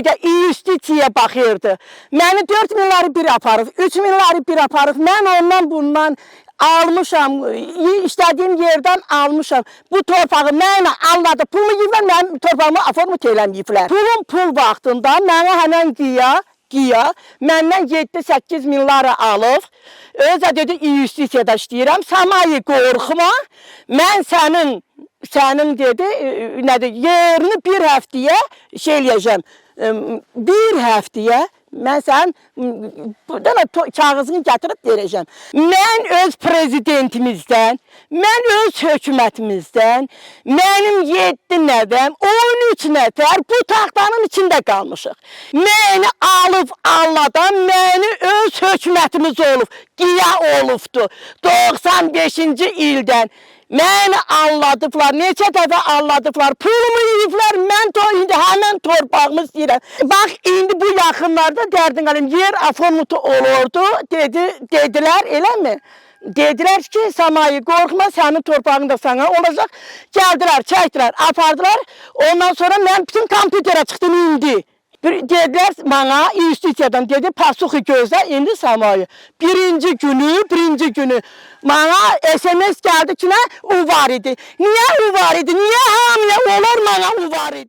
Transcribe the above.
da investisiya baxırdı. Məni 4 milyarı bir aparıb, 3 milyarı bir aparıb. Mən ondan bundan almışam, istədiyim yerdən almışam. Bu torpağı mənə anladı. Pulumu yiyiblər, mənim torpağımı aformut eləməyiblər. Pul vaxtında mənə həmən Giya məndən 7-8 milyarı alıb. Özə dedi, investisiyada işləyirəm. Səmayı qorxma, mən sənin dedi, yerini bir həftəyə şey eləyəcəm. Bir həftəyə mən sənin kağızını gətirib verəcəm. Mən öz prezidentimizdən, mən öz hökumətimizdən, mənim 7 nəvəm, 13 nəfər bu taxtanın içində qalmışıq. Məni alıb alladan, məni öz hökumətimiz olub, Giya olubdu. 95-ci ildən. Məni anladıblar, neçə dəfə anladıblar, pulumu yiyiblər, mən indi həmən torpağımı istəyirəm. Bax, indi bu yaxınlarda dərdin qalım, yer aformutu olurdu, dedilər, eləmi? Dedilər ki, Səmayı qorxma, sənin torpağın da sənə olacaq. Gəldilər, çəkdilər, apardılar, ondan sonra mən bütün kompüterə çıxdım indi. Dedilər bana investisiyadan dedi pasuxu gözlə indi Səmayı. Birinci günü bana SMS gəldi ki, u var idi. Niyə u var idi? Niyə hamıya olur bana u var idi?